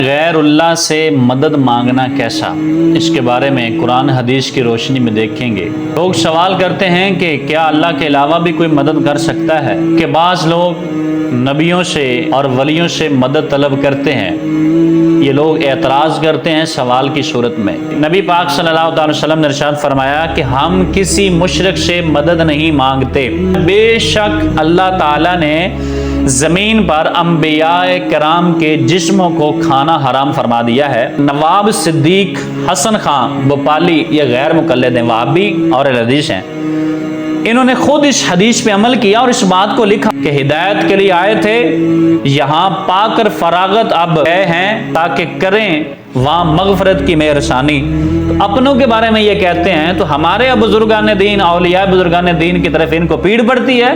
غیر اللہ سے مدد مانگنا کیسا، اس کے بارے میں قرآن حدیث کی روشنی میں دیکھیں گے۔ لوگ سوال کرتے ہیں کہ کیا اللہ کے علاوہ بھی کوئی مدد کر سکتا ہے، کہ بعض لوگ نبیوں سے اور ولیوں سے مدد طلب کرتے ہیں۔ یہ لوگ اعتراض کرتے ہیں سوال کی صورت میں۔ نبی پاک صلی اللہ علیہ وسلم نے ارشاد فرمایا کہ ہم کسی مشرک سے مدد نہیں مانگتے، بے شک اللہ تعالیٰ نے زمین پر انبیاء کرام کے جسموں کو کھانا حرام فرما دیا ہے۔ نواب صدیق حسن خان بھوپالی یہ غیر مقلد ہیں، وہابی اور اہل حدیث ہیں۔ انہوں نے خود اس حدیث پہ عمل کیا اور اس بات کو لکھا کہ ہدایت کے لیے آئے تھے، یہاں پا کر فراغت اب گئے ہیں تاکہ کریں وہاں مغفرت کی مہربانی۔ اپنوں کے بارے میں یہ کہتے ہیں تو ہمارے بزرگان دین، اولیاء بزرگان دین کی طرف ان کو پیڑ پڑتی ہے،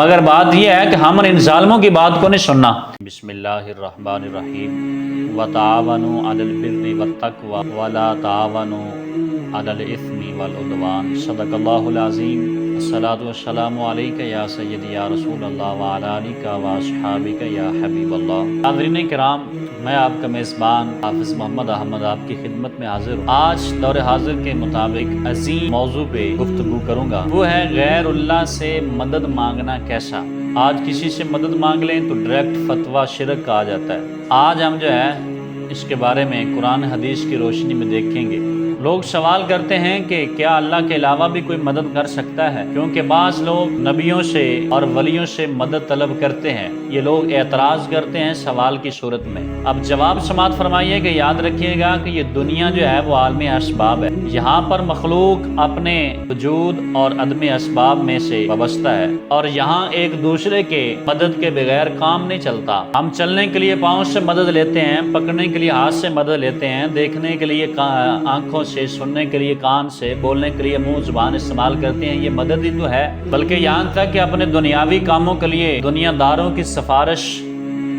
مگر بات یہ ہے کہ ہم ان ظالموں کی بات کو نہیں سننا۔ بسم اللہ الرحمن الرحیم۔ وتعاونوا علی البر والتقوی ولا تعاونوا علی الاثم والعدوان۔ صدق اللہ العظیم۔ الصلاۃ والسلام علیک یا سیدی یا رسول اللہ وعلی آلک واصحابک یا حبیب اللہ۔ حاضرین کرام، میں آپ کا میزبان حافظ محمد احمد آپ کی خدمت میں حاضر ہوں۔ آج دور حاضر کے مطابق عظیم موضوع پہ گفتگو کروں گا، وہ ہے غیر اللہ سے مدد مانگنا کیسا۔ آج کسی سے مدد مانگ لیں تو ڈائریکٹ فتویٰ شرک کا آ جاتا ہے۔ آج ہم جو ہے اس کے بارے میں قرآن حدیث کی روشنی میں دیکھیں گے۔ لوگ سوال کرتے ہیں کہ کیا اللہ کے علاوہ بھی کوئی مدد کر سکتا ہے، کیونکہ بعض لوگ نبیوں سے اور ولیوں سے مدد طلب کرتے ہیں۔ یہ لوگ اعتراض کرتے ہیں سوال کی صورت میں۔ اب جواب سماعت فرمائیے کہ یاد رکھیے گا کہ یہ دنیا جو ہے وہ عالم اسباب ہے۔ یہاں پر مخلوق اپنے وجود اور عدم اسباب میں سے وابستہ ہے، اور یہاں ایک دوسرے کے مدد کے بغیر کام نہیں چلتا۔ ہم چلنے کے لیے پاؤں سے مدد لیتے ہیں، پکڑنے کے لیے ہاتھ سے مدد لیتے ہیں، دیکھنے کے لیے آنکھوں سے، سننے کے لیے کان سے، بولنے کے لیے منہ زبان استعمال کرتے ہیں۔ یہ مدد ہی تو ہے، بلکہ یہاں تک کہ اپنے دنیاوی کاموں کے لیے دنیا داروں کی سفارش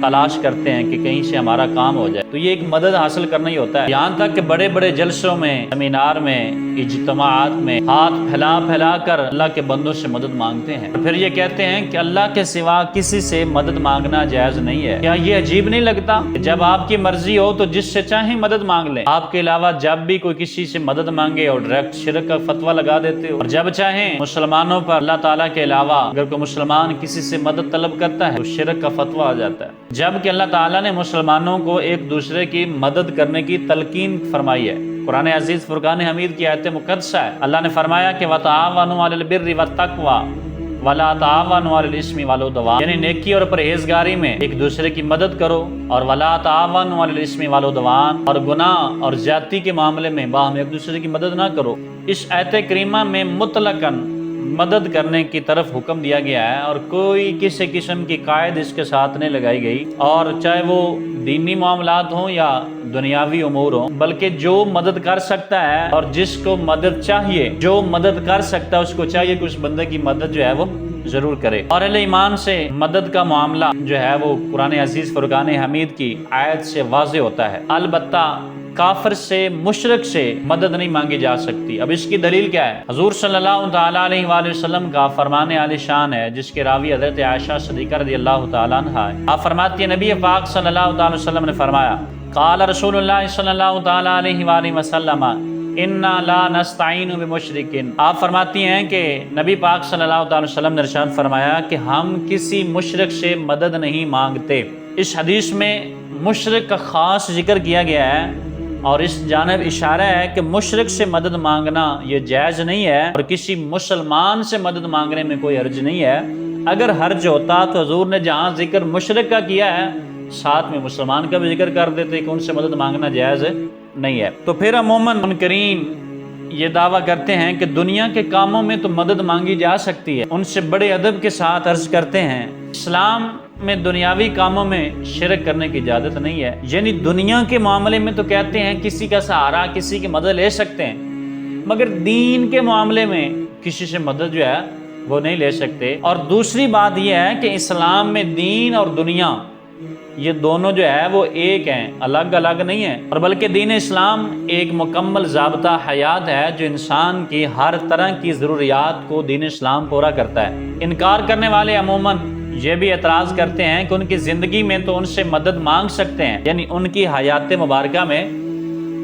تلاش کرتے ہیں کہ کہیں سے ہمارا کام ہو جائے، تو یہ ایک مدد حاصل کرنا ہی ہوتا ہے۔ یہاں تک کہ بڑے بڑے جلسوں میں، سیمینار میں، اجتماعات میں ہاتھ پھیلا پھیلا کر اللہ کے بندوں سے مدد مانگتے ہیں، پھر یہ کہتے ہیں کہ اللہ کے سوا کسی سے مدد مانگنا جائز نہیں ہے۔ کیا یہ عجیب نہیں لگتا کہ جب آپ کی مرضی ہو تو جس سے چاہیں مدد مانگ لیں، آپ کے علاوہ جب بھی کوئی کسی سے مدد مانگے اور ڈائریکٹ شرک کا فتویٰ لگا دیتے ہو، اور جب چاہیں مسلمانوں پر اللہ تعالیٰ کے علاوہ اگر کوئی مسلمان کسی سے مدد طلب کرتا ہے تو شرک کا فتویٰ آ جاتا ہے، جبکہ اللہ تعالیٰ نے مسلمانوں کو ایک دوسرے کی مدد کرنے کی تلقین فرمائی ہے۔ قرآن عزیز فرقان حمید کی آیت مقدسہ ہے، اللہ نے فرمایا کہ وَتَعَاوَنُوا عَلَى الْبِرِّ وَالتَّقْوَى وَلَا تَعَاوَنُوا عَلَى الْإِثْمِ وَالْعُدْوَانِ، یعنی نیکی اور پرہیزگاری میں ایک دوسرے کی مدد کرو، اور وَلَا تَعَاوَنُوا عَلَى الْإِثْمِ وَالْعُدْوَانِ، اور گناہ اور زیادتی کے معاملے میں باہم ایک دوسرے کی مدد نہ کرو۔ اس آیت کریمہ میں مطلقاً مدد کرنے کی طرف حکم دیا گیا ہے، اور کوئی کسی قسم کی قائد اس کے ساتھ نہیں لگائی گئی، اور چاہے وہ دینی معاملات ہوں یا دنیاوی امور ہوں، بلکہ جو مدد کر سکتا ہے اور جس کو مدد چاہیے، جو مدد کر سکتا ہے اس کو چاہیے کہ اس بندے کی مدد جو ہے وہ ضرور کرے۔ اور اہل ایمان سے مدد کا معاملہ جو ہے وہ قرآن عزیز فرقان حمید کی آیت سے واضح ہوتا ہے۔ البتہ کافر سے، مشرک سے مدد نہیں مانگی جا سکتی۔ اب اس کی دلیل کیا ہے؟ حضور صلی اللہ تعالیٰ علیہ وآلہ وسلم کا فرمان عالی شان ہے، جس کے راوی حضرت عائشہ صدیقہ رضی اللہ تعالیٰ عنہ ہے۔ آپ فرماتی ہیں نبی پاک صلی اللہ تعالیٰ وسلم نے فرمایا، قال رسول اللہ صلی اللہ تعالیٰ علیہ وآلہ وسلم انا لا نستعین بمشرک۔ آپ فرماتی ہیں کہ نبی پاک صلی اللہ تعالیٰ وسلم نے ارشاد فرمایا کہ ہم کسی مشرک سے مدد نہیں مانگتے۔ اس حدیث میں مشرک کا خاص ذکر کیا گیا ہے، اور اس جانب اشارہ ہے کہ مشرک سے مدد مانگنا یہ جائز نہیں ہے، اور کسی مسلمان سے مدد مانگنے میں کوئی حرج نہیں ہے۔ اگر حرج ہوتا تو حضور نے جہاں ذکر مشرک کا کیا ہے، ساتھ میں مسلمان کا بھی ذکر کر دیتے کہ ان سے مدد مانگنا جائز نہیں ہے۔ تو پھر عموماً منکرین یہ دعویٰ کرتے ہیں کہ دنیا کے کاموں میں تو مدد مانگی جا سکتی ہے، ان سے بڑے ادب کے ساتھ عرض کرتے ہیں اسلام میں دنیاوی کاموں میں شرک کرنے کی اجازت نہیں ہے۔ یعنی دنیا کے معاملے میں تو کہتے ہیں کسی کا سہارا، کسی کی مدد لے سکتے ہیں، مگر دین کے معاملے میں کسی سے مدد جو ہے وہ نہیں لے سکتے۔ اور دوسری بات یہ ہے کہ اسلام میں دین اور دنیا یہ دونوں جو ہے وہ ایک ہیں، الگ الگ نہیں ہیں، اور بلکہ دین اسلام ایک مکمل ضابطہ حیات ہے جو انسان کی ہر طرح کی ضروریات کو دین اسلام پورا کرتا ہے۔ انکار کرنے والے عموماً یہ بھی اعتراض کرتے ہیں کہ ان کی زندگی میں تو ان سے مدد مانگ سکتے ہیں، یعنی ان کی حیات مبارکہ میں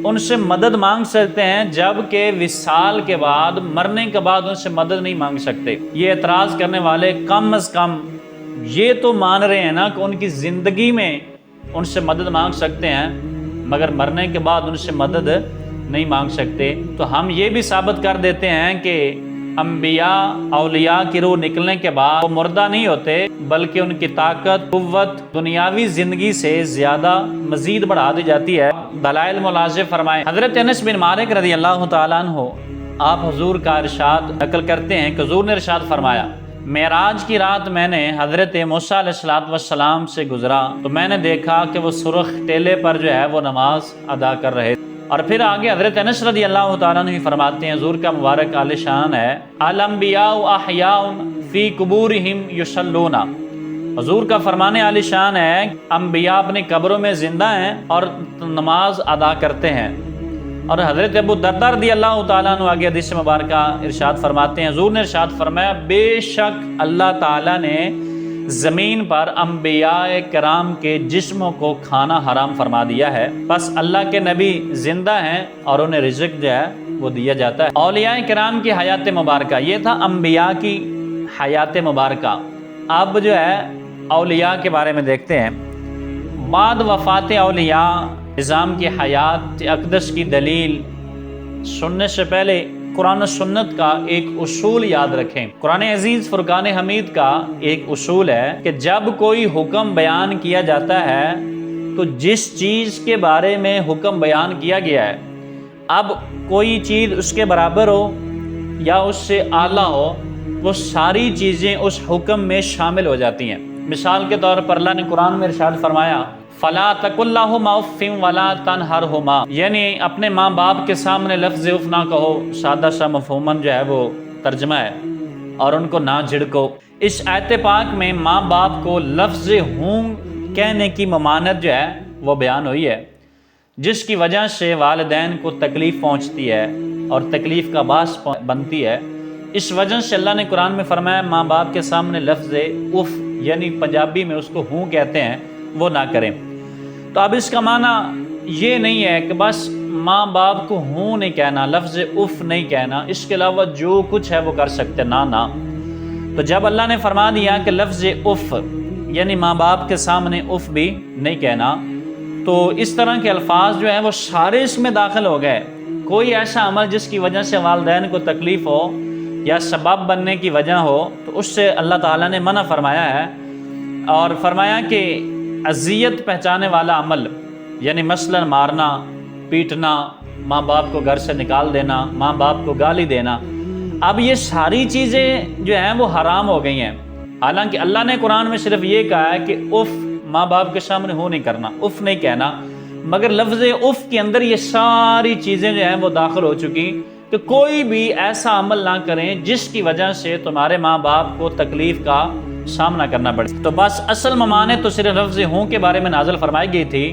ان سے مدد مانگ سکتے ہیں، جبکہ وصال کے بعد، مرنے کے بعد ان سے مدد نہیں مانگ سکتے۔ یہ اعتراض کرنے والے کم از کم یہ تو مان رہے ہیں نا کہ ان کی زندگی میں ان سے مدد مانگ سکتے ہیں، مگر مرنے کے بعد ان سے مدد نہیں مانگ سکتے۔ تو ہم یہ بھی ثابت کر دیتے ہیں کہ انبیاء، اولیاء کی روح نکلنے کے بعد وہ مردہ نہیں ہوتے، بلکہ ان کی طاقت، قوت دنیاوی زندگی سے زیادہ مزید بڑھا دی جاتی ہے۔ دلائل ملاحظہ فرمائیں۔ حضرت انس بن مالک رضی اللہ تعالیٰ عنہ آپ حضور کا ارشاد نقل کرتے ہیں کہ حضور نے ارشاد فرمایا، معراج کی رات میں نے حضرت موسیٰ علیہ السلام سے گزرا تو میں نے دیکھا کہ وہ سرخ ٹیلے پر جو ہے وہ نماز ادا کر رہے۔ اور پھر آگے حضرت انس رضی اللہ تعالیٰ عنہ فرماتے ہیں، حضور کا مبارک عالی شان ہے، الانبیاء احیاء فی قبورہم یصلون۔ حضور کا فرمانے عالی شان ہے، انبیاء اپنی قبروں میں زندہ ہیں اور نماز ادا کرتے ہیں۔ اور حضرت ابو درداء رضی اللہ تعالیٰ عنہ آگے حدیث مبارکہ ارشاد فرماتے ہیں، حضور نے ارشاد فرمایا، بے شک اللہ تعالیٰ نے زمین پر انبیاء کرام کے جسموں کو کھانا حرام فرما دیا ہے، بس اللہ کے نبی زندہ ہیں اور انہیں رزق جو ہے وہ دیا جاتا ہے۔ اولیاء کرام کی حیات مبارکہ، یہ تھا انبیاء کی حیات مبارکہ۔ اب جو ہے اولیاء کے بارے میں دیکھتے ہیں۔ بعد وفات اولیاء نظام کی حیات اقدس کی دلیل سننے سے پہلے قرآن و سنت کا ایک اصول یاد رکھیں۔ قرآن عزیز فرقان حمید کا ایک اصول ہے کہ جب کوئی حکم بیان کیا جاتا ہے تو جس چیز کے بارے میں حکم بیان کیا گیا ہے، اب کوئی چیز اس کے برابر ہو یا اس سے اعلیٰ ہو، وہ ساری چیزیں اس حکم میں شامل ہو جاتی ہیں۔ مثال کے طور پر اللہ نے قرآن میں ارشاد فرمایا، فَلَا تَقُلْ لَهُمَا اُفٍّ وَلَا تَنْهَرْهُمَا، یعنی اپنے ماں باپ کے سامنے لفظ اف نہ کہو، سادہ سا مفہوماً جو ہے وہ ترجمہ ہے، اور ان کو نہ جھڑکو۔ اس آیت پاک میں ماں باپ کو لفظ ہوں کہنے کی ممانعت جو ہے وہ بیان ہوئی ہے، جس کی وجہ سے والدین کو تکلیف پہنچتی ہے اور تکلیف کا باعث بنتی ہے۔ اس وجہ سے اللہ نے قرآن میں فرمایا، ماں باپ کے سامنے لفظ اف، یعنی پنجابی میں اس کو ہوں کہتے ہیں، وہ نہ کریں۔ تو اب اس کا معنی یہ نہیں ہے کہ بس ماں باپ کو ہوں نہیں کہنا، لفظ اف نہیں کہنا، اس کے علاوہ جو کچھ ہے وہ کر سکتے، نہ۔ تو جب اللہ نے فرما دیا کہ لفظ اف یعنی ماں باپ کے سامنے اف بھی نہیں کہنا، تو اس طرح کے الفاظ جو ہیں وہ سارے اس میں داخل ہو گئے۔ کوئی ایسا عمل جس کی وجہ سے والدین کو تکلیف ہو یا سبب بننے کی وجہ ہو، تو اس سے اللہ تعالیٰ نے منع فرمایا ہے، اور فرمایا کہ اذیت پہنچانے والا عمل، یعنی مثلا مارنا، پیٹنا، ماں باپ کو گھر سے نکال دینا، ماں باپ کو گالی دینا، اب یہ ساری چیزیں جو ہیں وہ حرام ہو گئی ہیں۔ حالانکہ اللہ نے قرآن میں صرف یہ کہا ہے کہ اف، ماں باپ کے سامنے ہو نہیں کرنا، اف نہیں کہنا، مگر لفظ اف کے اندر یہ ساری چیزیں جو ہیں وہ داخل ہو چکی کہ کوئی بھی ایسا عمل نہ کریں جس کی وجہ سے تمہارے ماں باپ کو تکلیف کا سامنا کرنا پڑے۔ تو بس اصل ممانعت تو صرف لفظ ہوں کے بارے میں نازل فرمائی گئی تھی،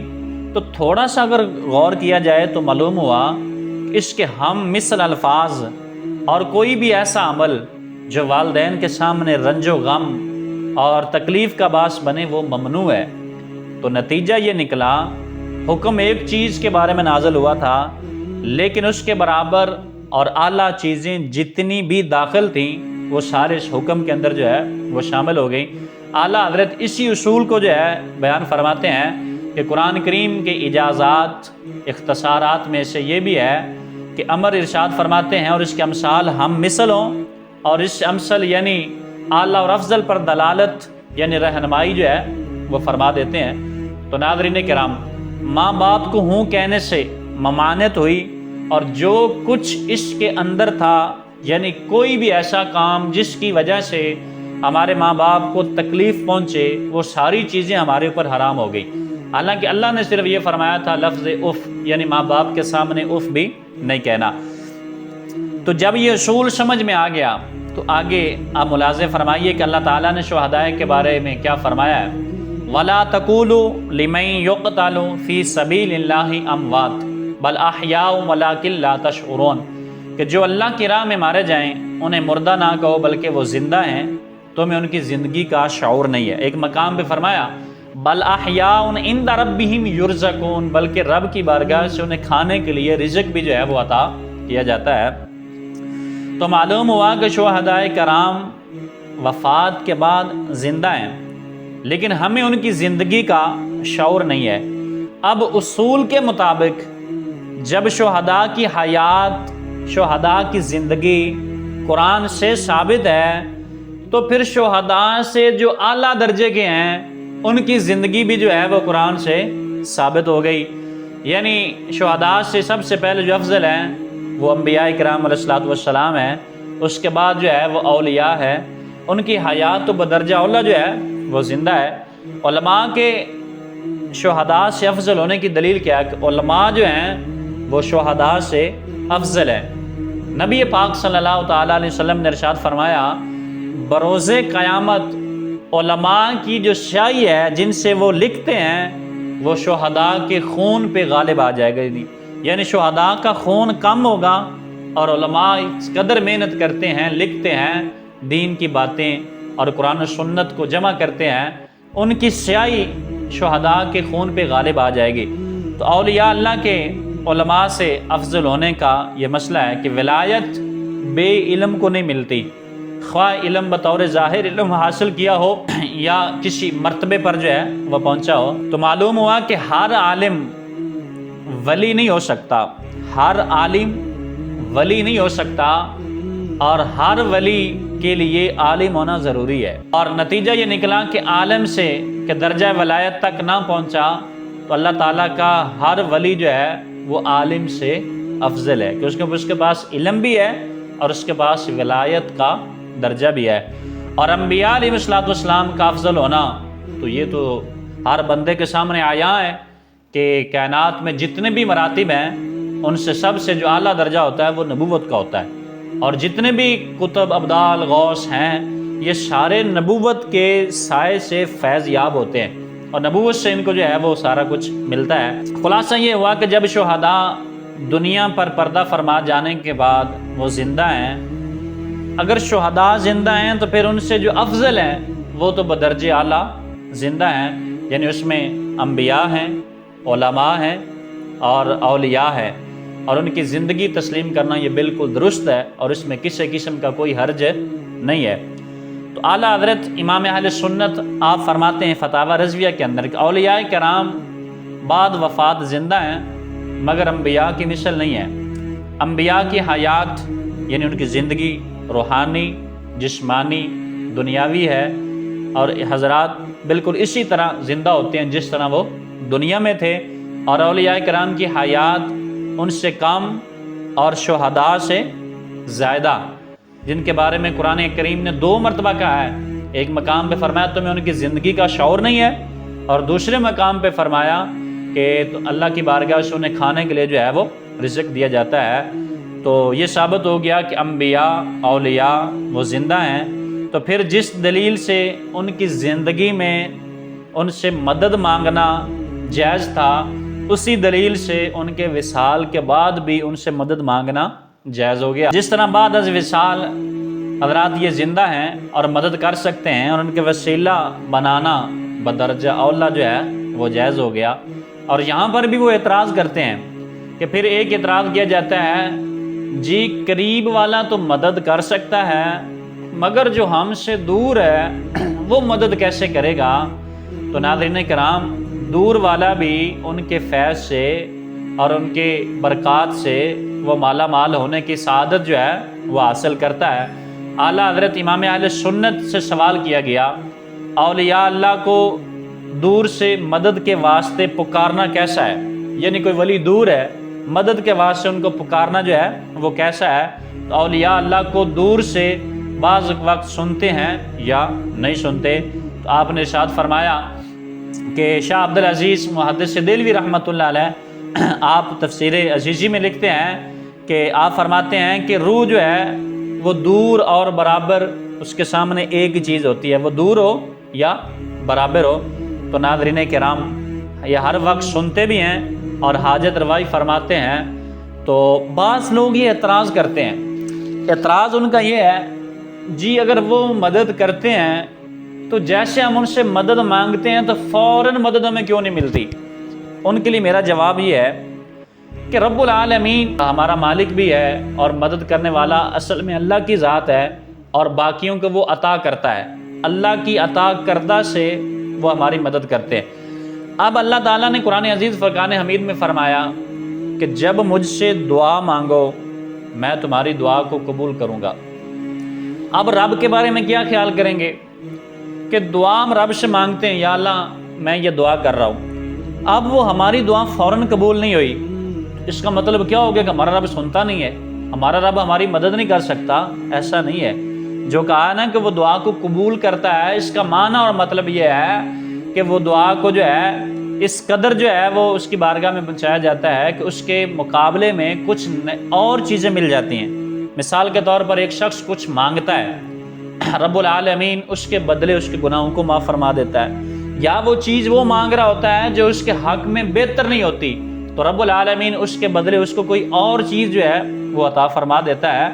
تو تھوڑا سا اگر غور کیا جائے تو معلوم ہوا کہ اس کے ہم مثل الفاظ اور کوئی بھی ایسا عمل جو والدین کے سامنے رنج و غم اور تکلیف کا باعث بنے وہ ممنوع ہے۔ تو نتیجہ یہ نکلا، حکم ایک چیز کے بارے میں نازل ہوا تھا، لیکن اس کے برابر اور اعلیٰ چیزیں جتنی بھی داخل تھیں وہ سارے اس حکم کے اندر جو ہے وہ شامل ہو گئی۔ اعلیٰ حضرت اسی اصول کو جو ہے بیان فرماتے ہیں کہ قرآن کریم کے اجازات، اختصارات میں سے یہ بھی ہے کہ امر ارشاد فرماتے ہیں، اور اس کے امثال ہم مثل ہوں، اور اس امثل یعنی اعلیٰ اور افضل پر دلالت یعنی رہنمائی جو ہے وہ فرما دیتے ہیں۔ تو ناظرین کرام، ماں باپ کو ہوں کہنے سے ممانعت ہوئی، اور جو کچھ اس کے اندر تھا، یعنی کوئی بھی ایسا کام جس کی وجہ سے ہمارے ماں باپ کو تکلیف پہنچے، وہ ساری چیزیں ہمارے اوپر حرام ہو گئی۔ حالانکہ اللہ نے صرف یہ فرمایا تھا لفظ اف، یعنی ماں باپ کے سامنے اف بھی نہیں کہنا۔ تو جب یہ اصول سمجھ میں آ گیا تو آگے آپ ملاحظہ فرمائیے کہ اللہ تعالیٰ نے شہداء کے بارے میں کیا فرمایا ہے، وَلَا تَقُولُوا لِمَن يُقْتَلُ فِي سَبِيلِ اللَّهِ أَمْوَاتٌ بَلْ أَحْيَاءٌ وَلَٰكِن لَّا تَشْعُرُونَ، کہ جو اللہ کی راہ میں مارے جائیں انہیں مردہ نہ کہو بلکہ وہ زندہ ہیں تمہیں ان کی زندگی کا شعور نہیں ہے۔ ایک مقام پہ فرمایا بل احیاء عند ربہم یرزقون، بلکہ رب کی بارگاہ سے انہیں کھانے کے لیے رزق بھی جو ہے وہ عطا کیا جاتا ہے۔ تو معلوم ہوا کہ شہدائے کرام وفات کے بعد زندہ ہیں، لیکن ہمیں ان کی زندگی کا شعور نہیں ہے۔ اب اصول کے مطابق جب شہداء کی حیات، شہداء کی زندگی قرآن سے ثابت ہے، تو پھر شہداء سے جو اعلیٰ درجے کے ہیں ان کی زندگی بھی جو ہے وہ قرآن سے ثابت ہو گئی۔ یعنی شہداء سے سب سے پہلے جو افضل ہیں وہ انبیاء کرام علیہ الصلوۃ والسلام ہیں، اس کے بعد جو ہے وہ اولیاء ہے، ان کی حیات تو بدرجہ اولیٰ جو ہے وہ زندہ ہے۔ علماء کے شہداء سے افضل ہونے کی دلیل کیا ہے کہ علماء جو ہیں وہ شہداء سے افضل ہیں۔ نبی پاک صلی اللہ تعالیٰ علیہ وسلم نے ارشاد فرمایا بروز قیامت علماء کی جو سیاہی ہے جن سے وہ لکھتے ہیں وہ شہداء کے خون پہ غالب آ جائے گا، یعنی شہداء کا خون کم ہوگا اور علماء اس قدر محنت کرتے ہیں، لکھتے ہیں دین کی باتیں اور قرآن و سنت کو جمع کرتے ہیں، ان کی سیاہی شہداء کے خون پہ غالب آ جائے گی۔ تو اولیاء اللہ کے علماء سے افضل ہونے کا یہ مسئلہ ہے کہ ولایت بے علم کو نہیں ملتی، خواہ علم بطور ظاہر علم حاصل کیا ہو یا کسی مرتبے پر جو ہے وہ پہنچا ہو۔ تو معلوم ہوا کہ ہر عالم ولی نہیں ہو سکتا، ہر عالم ولی نہیں ہو سکتا، اور ہر ولی کے لیے عالم ہونا ضروری ہے۔ اور نتیجہ یہ نکلا کہ عالم سے کہ درجہ ولایت تک نہ پہنچا تو اللہ تعالیٰ کا ہر ولی جو ہے وہ عالم سے افضل ہے، کہ اس کے پاس علم بھی ہے اور اس کے پاس ولایت کا درجہ بھی ہے۔ اور انبیاء علیہ الصلوۃ والسلام کا افضل ہونا تو یہ تو ہر بندے کے سامنے آیا ہے کہ کائنات میں جتنے بھی مراتب ہیں ان سے سب سے جو اعلیٰ درجہ ہوتا ہے وہ نبوت کا ہوتا ہے، اور جتنے بھی کتب ابدال غوث ہیں یہ سارے نبوت کے سائے سے فیض یاب ہوتے ہیں، اور نبوت سے ان کو جو ہے وہ سارا کچھ ملتا ہے۔ خلاصہ یہ ہوا کہ جب شہداء دنیا پر پردہ فرما جانے کے بعد وہ زندہ ہیں، اگر شہداء زندہ ہیں تو پھر ان سے جو افضل ہیں وہ تو بدرجہ اعلیٰ زندہ ہیں، یعنی اس میں انبیاء ہیں، علماء ہیں اور اولیاء ہیں، اور ان کی زندگی تسلیم کرنا یہ بالکل درست ہے، اور اس میں کسی قسم کا کوئی حرج نہیں ہے۔ تو اعلیٰ حضرت امام اہل سنت آپ فرماتے ہیں فتاوی رضویہ کے اندر کہ اولیاء کرام بعد وفات زندہ ہیں مگر انبیاء کی مثل نہیں ہے۔ انبیاء کی حیات یعنی ان کی زندگی روحانی، جسمانی، دنیاوی ہے، اور حضرات بالکل اسی طرح زندہ ہوتے ہیں جس طرح وہ دنیا میں تھے، اور اولیاء کرام کی حیات ان سے کم اور شہداء سے زیادہ، جن کے بارے میں قرآن کریم نے 2 مرتبہ کہا ہے۔ ایک مقام پہ فرمایا تمہیں ان کی زندگی کا شعور نہیں ہے، اور دوسرے مقام پہ فرمایا کہ اللہ کی بارگاہ سے انہیں کھانے کے لیے جو ہے وہ رزق دیا جاتا ہے۔ تو یہ ثابت ہو گیا کہ انبیاء اولیاء وہ زندہ ہیں، تو پھر جس دلیل سے ان کی زندگی میں ان سے مدد مانگنا جائز تھا، اسی دلیل سے ان کے وصال کے بعد بھی ان سے مدد مانگنا جائز ہو گیا۔ جس طرح بعد از وصال حضرات یہ زندہ ہیں اور مدد کر سکتے ہیں، اور ان کے وسیلہ بنانا بدرجہ اولیٰ جو ہے وہ جائز ہو گیا۔ اور یہاں پر بھی وہ اعتراض کرتے ہیں کہ پھر ایک اعتراض کیا جاتا ہے جی قریب والا تو مدد کر سکتا ہے مگر جو ہم سے دور ہے وہ مدد کیسے کرے گا؟ تو ناظرین کرام، دور والا بھی ان کے فیض سے اور ان کے برکات سے وہ مالا مال ہونے کی سعادت جو ہے وہ حاصل کرتا ہے۔ اعلیٰ حضرت امام اہل سنت سے سوال کیا گیا اولیاء اللہ کو دور سے مدد کے واسطے پکارنا کیسا ہے؟ یعنی کوئی ولی دور ہے، مدد کے واسطے ان کو پکارنا جو ہے وہ کیسا ہے؟ تو اولیاء اللہ کو دور سے بعض وقت سنتے ہیں یا نہیں سنتے؟ تو آپ نے ارشاد فرمایا کہ شاہ عبدالعزیز محدث دہلوی رحمۃ اللہ علیہ آپ تفسیر عزیزی میں لکھتے ہیں کہ آپ فرماتے ہیں کہ روح جو ہے وہ دور اور برابر اس کے سامنے ایک ہی چیز ہوتی ہے، وہ دور ہو یا برابر ہو۔ تو ناظرین کرام، یہ ہر وقت سنتے بھی ہیں اور حاجت روائی فرماتے ہیں۔ تو بعض لوگ یہ اعتراض کرتے ہیں، اعتراض ان کا یہ ہے جی اگر وہ مدد کرتے ہیں تو جیسے ہم ان سے مدد مانگتے ہیں تو فوراً مدد ہمیں کیوں نہیں ملتی؟ ان کے لیے میرا جواب یہ ہے کہ رب العالمین ہمارا مالک بھی ہے اور مدد کرنے والا اصل میں اللہ کی ذات ہے، اور باقیوں کو وہ عطا کرتا ہے، اللہ کی عطا کردہ سے وہ ہماری مدد کرتے ہیں۔ اب اللہ تعالیٰ نے قرآن عزیز فرقان حمید میں فرمایا کہ جب مجھ سے دعا مانگو میں تمہاری دعا کو قبول کروں گا۔ اب رب کے بارے میں کیا خیال کریں گے کہ دعا ہم رب سے مانگتے ہیں، یا اللہ میں یہ دعا کر رہا ہوں، اب وہ ہماری دعا فوراً قبول نہیں ہوئی، اس کا مطلب کیا ہو گیا کہ ہمارا رب سنتا نہیں ہے، ہمارا رب ہماری مدد نہیں کر سکتا؟ ایسا نہیں ہے۔ جو کہا نا کہ وہ دعا کو قبول کرتا ہے، اس کا معنی اور مطلب یہ ہے کہ وہ دعا کو جو ہے اس قدر جو ہے وہ اس کی بارگاہ میں پہنچایا جاتا ہے کہ اس کے مقابلے میں کچھ اور چیزیں مل جاتی ہیں۔ مثال کے طور پر ایک شخص کچھ مانگتا ہے، رب العالمین اس کے بدلے اس کے گناہوں کو معاف فرما دیتا ہے، یا وہ چیز وہ مانگ رہا ہوتا ہے جو اس کے حق میں بہتر نہیں ہوتی تو رب العالمین اس کے بدلے اس کو کوئی اور چیز جو ہے وہ عطا فرما دیتا ہے۔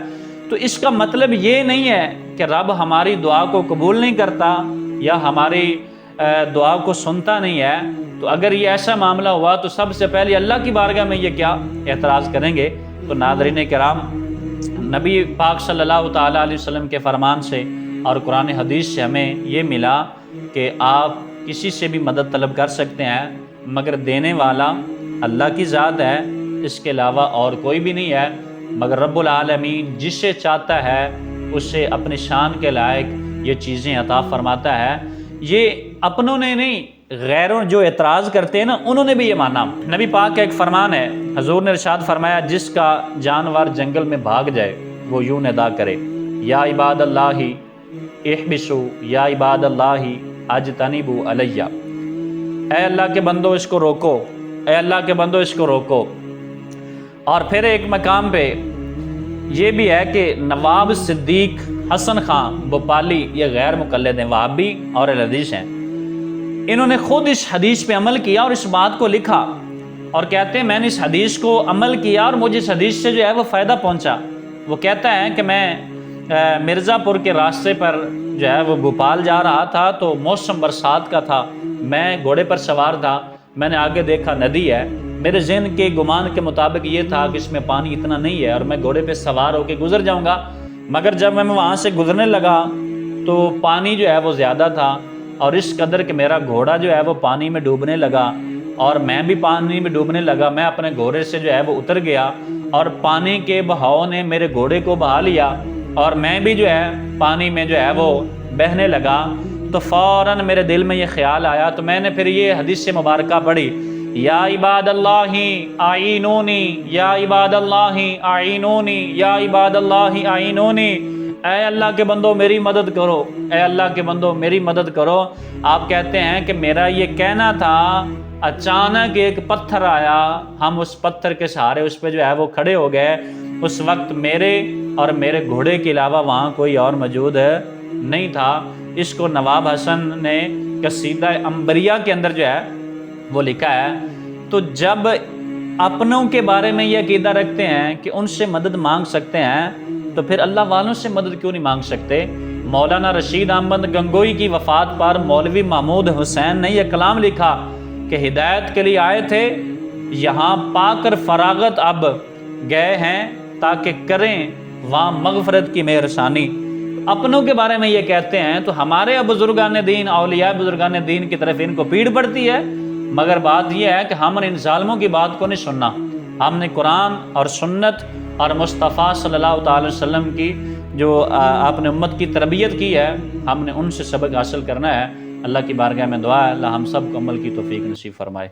تو اس کا مطلب یہ نہیں ہے کہ رب ہماری دعا کو قبول نہیں کرتا یا ہماری دعا کو سنتا نہیں ہے۔ تو اگر یہ ایسا معاملہ ہوا تو سب سے پہلے اللہ کی بارگاہ میں یہ کیا اعتراض کریں گے؟ تو ناظرین کرام، نبی پاک صلی اللہ تعالیٰ علیہ وسلم کے فرمان سے اور قرآن حدیث سے ہمیں یہ ملا کہ آپ کسی سے بھی مدد طلب کر سکتے ہیں، مگر دینے والا اللہ کی ذات ہے، اس کے علاوہ اور کوئی بھی نہیں ہے، مگر رب العالمین جسے چاہتا ہے اسے اپنی شان کے لائق یہ چیزیں عطا فرماتا ہے۔ یہ اپنوں نے نہیں، غیروں جو اعتراض کرتے ہیں نا انہوں نے بھی یہ مانا۔ نبی پاک کا ایک فرمان ہے، حضور نے ارشاد فرمایا جس کا جانور جنگل میں بھاگ جائے وہ یوں ندا کرے، یا عباد اللہ احبسوا یا عباد اللہ اجتنبوا علیہ، اے اللہ کے بندو اس کو روکو، اے اللہ کے بندو اس کو روکو۔ اور پھر ایک مقام پہ یہ بھی ہے کہ نواب صدیق حسن خان بھوپالی یہ غیر مقلد ہیں، وہابی اور اہل حدیث ہیں، انہوں نے خود اس حدیث پہ عمل کیا اور اس بات کو لکھا اور کہتے ہیں میں نے اس حدیث کو عمل کیا اور مجھے اس حدیث سے جو ہے وہ فائدہ پہنچا۔ وہ کہتا ہے کہ میں مرزا پور کے راستے پر جو ہے وہ بھوپال جا رہا تھا تو موسم برسات کا تھا، میں گھوڑے پر سوار تھا، میں نے آگے دیکھا ندی ہے، میرے ذہن کے گمان کے مطابق یہ تھا کہ اس میں پانی اتنا نہیں ہے اور میں گھوڑے پہ سوار ہو کے گزر جاؤں گا، مگر جب میں وہاں سے گزرنے لگا تو پانی جو ہے وہ زیادہ تھا اور اس قدر کہ میرا گھوڑا جو ہے وہ پانی میں ڈوبنے لگا اور میں بھی پانی میں ڈوبنے لگا، میں اپنے گھوڑے سے جو ہے وہ اتر گیا اور پانی کے بہاؤ نے میرے گھوڑے کو بہا لیا اور میں بھی جو ہے پانی میں جو ہے وہ بہنے لگا۔ تو فوراً میرے دل میں یہ خیال آیا تو میں نے پھر یہ حدیث مبارکہ پڑھی، یا عباد اللہ اعینونی یا عباد اللہ اعینونی یا عباد اللہ اعینونی، اے اللہ کے بندو میری مدد کرو، اے اللہ کے بندو میری مدد کرو۔ آپ کہتے ہیں کہ میرا یہ کہنا تھا، اچانک ایک پتھر آیا، ہم اس پتھر کے سہارے اس پہ جو ہے وہ کھڑے ہو گئے، اس وقت میرے اور میرے گھوڑے کے علاوہ وہاں کوئی اور موجود نہیں تھا۔ اس کو نواب حسن نے قصیدہ عنبریہ کے اندر جو ہے وہ لکھا ہے۔ تو جب اپنوں کے بارے میں یہ عقیدہ رکھتے ہیں کہ ان سے مدد مانگ سکتے ہیں تو پھر اللہ والوں سے مدد کیوں نہیں مانگ سکتے؟ مولانا رشید احمد گنگوئی کی وفات پر مولوی محمود حسین نے یہ کلام لکھا کہ ہدایت کے لیے آئے تھے، یہاں پا کر فراغت اب گئے ہیں تاکہ کریں وہاں مغفرت کی مہربانی۔ اپنوں کے بارے میں یہ کہتے ہیں تو ہمارے بزرگان دین، اولیاء بزرگان دین کی طرف ان کو پیڑ پڑتی ہے، مگر بات یہ ہے کہ ہم نے ان ظالموں کی بات کو نہیں سننا، ہم نے قرآن اور سنت اور مصطفیٰ صلی اللہ تعالی وسلم کی جو آپ نے امت کی تربیت کی ہے، ہم نے ان سے سبق حاصل کرنا ہے۔ اللہ کی بارگاہ میں دعا ہے اللہ ہم سب کو عمل کی توفیق نصیب فرمائے۔